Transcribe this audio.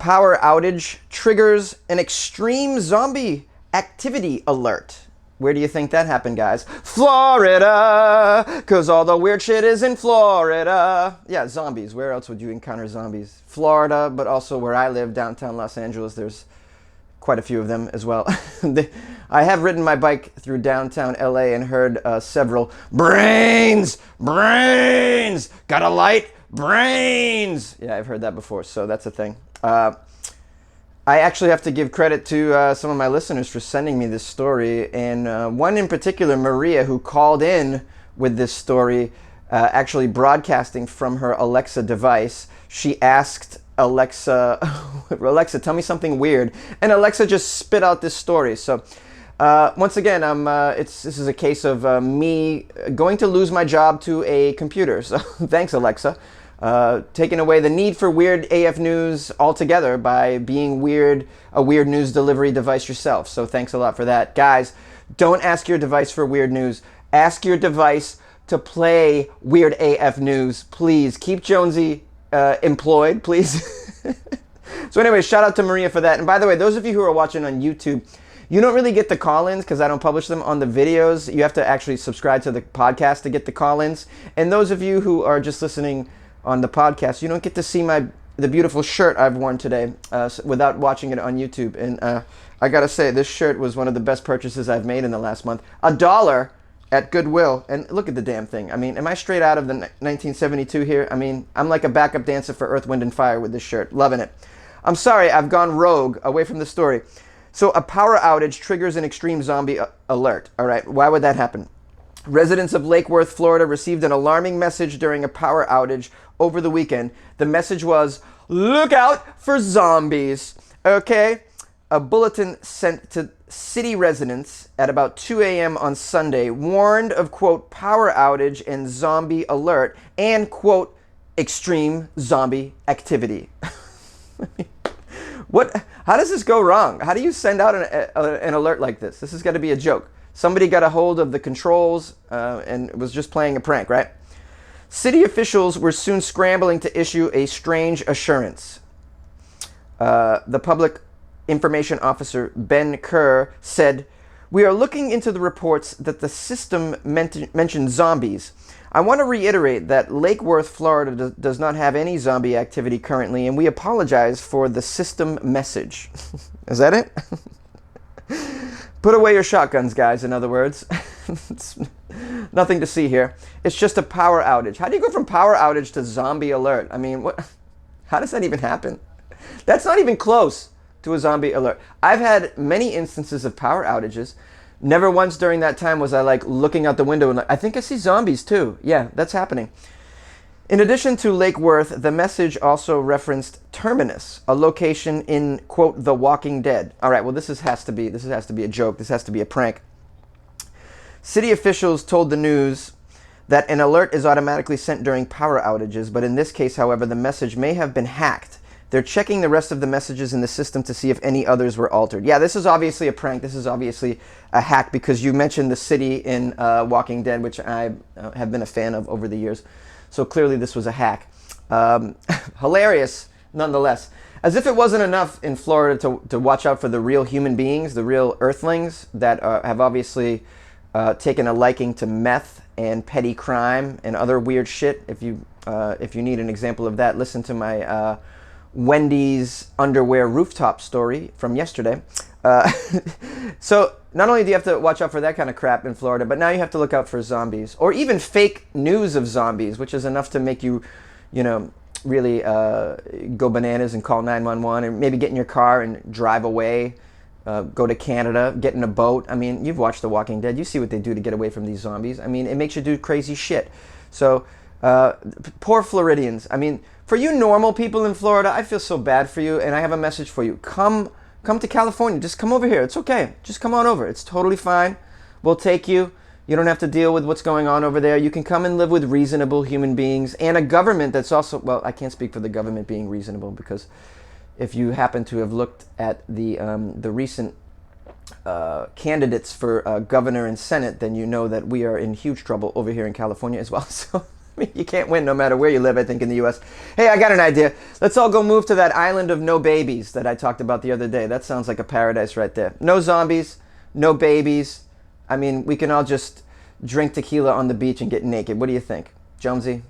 power outage triggers an extreme zombie activity alert. Where do you think that happened, guys? Florida, because all the weird shit is in Florida. Yeah, zombies. Where else would you encounter zombies? Florida, but also where I live, downtown Los Angeles, there's quite a few of them as well. I have ridden my bike through downtown LA and heard several brains, brains, got a light, brains. Yeah, I've heard that before, so that's a thing. I actually have to give credit to some of my listeners for sending me this story, and one in particular, Maria, who called in with this story, actually broadcasting from her Alexa device. She asked Alexa, Alexa, tell me something weird, and Alexa just spit out this story. So once again, this is a case of me going to lose my job to a computer. So thanks, Alexa. Taking away the need for weird AF news altogether by being a weird news delivery device yourself. So thanks a lot for that. Guys, don't ask your device for weird news. Ask your device to play weird AF news. Please keep Jonesy employed, please. So anyway, shout out to Maria for that. And by the way, those of you who are watching on YouTube, you don't really get the call-ins because I don't publish them on the videos. You have to actually subscribe to the podcast to get the call-ins. And those of you who are just listening on the podcast, you don't get to see the beautiful shirt I've worn today without watching it on YouTube. And I gotta say, this shirt was one of the best purchases I've made in the last month. $1 at Goodwill, and look at the damn thing. I mean, am I straight out of the 1972 here? I mean, I'm like a backup dancer for Earth, Wind, and Fire with this shirt. Loving it. I'm sorry, I've gone rogue away from the story. So a power outage triggers an extreme zombie alert. All right, why would that happen? Residents of Lake Worth, Florida received an alarming message during a power outage over the weekend. The message was, look out for zombies. Okay? A bulletin sent to city residents at about 2 a.m. on Sunday warned of, quote, power outage and zombie alert and, quote, extreme zombie activity. How does this go wrong? How do you send out an alert like this? This has got to be a joke. Somebody got a hold of the controls and was just playing a prank, right? City officials were soon scrambling to issue a strange assurance. The public information officer, Ben Kerr, said, "We are looking into the reports that the system mentioned zombies. I want to reiterate that Lake Worth, Florida does not have any zombie activity currently, and we apologize for the system message." Is that it? Put away your shotguns, guys, in other words. It's nothing to see here. It's just a power outage. How do you go from power outage to zombie alert? I mean, how does that even happen? That's not even close to a zombie alert. I've had many instances of power outages. Never once during that time was I like looking out the window and like, I think I see zombies too. Yeah, that's happening. In addition to Lake Worth, the message also referenced Terminus, a location in, quote, The Walking Dead. All right, well, this has to be a joke. This has to be a prank. City officials told the news that an alert is automatically sent during power outages, but in this case, however, the message may have been hacked. They're checking the rest of the messages in the system to see if any others were altered. Yeah, this is obviously a prank. This is obviously a hack because you mentioned the city in Walking Dead, which I have been a fan of over the years. So clearly this was a hack. Hilarious, nonetheless. As if it wasn't enough in Florida to watch out for the real human beings, the real earthlings that have obviously taken a liking to meth and petty crime and other weird shit. If you need an example of that, listen to my Wendy's underwear rooftop story from yesterday. So not only do you have to watch out for that kind of crap in Florida, but now you have to look out for zombies or even fake news of zombies, which is enough to make you, really go bananas and call 911 and maybe get in your car and drive away, go to Canada, get in a boat. I mean, you've watched The Walking Dead. You see what they do to get away from these zombies. I mean, it makes you do crazy shit. So poor Floridians. I mean, for you normal people in Florida, I feel so bad for you, and I have a message for you. Come to California. Just come over here. It's okay. Just come on over. It's totally fine. We'll take you. You don't have to deal with what's going on over there. You can come and live with reasonable human beings and a government that's also, well, I can't speak for the government being reasonable because if you happen to have looked at the recent candidates for governor and senate, then you know that we are in huge trouble over here in California as well. So You can't win no matter where you live, I think, in the U.S. Hey, I got an idea. Let's all go move to that island of no babies that I talked about the other day. That sounds like a paradise right there. No zombies, no babies. I mean, we can all just drink tequila on the beach and get naked. What do you think? Jonesy?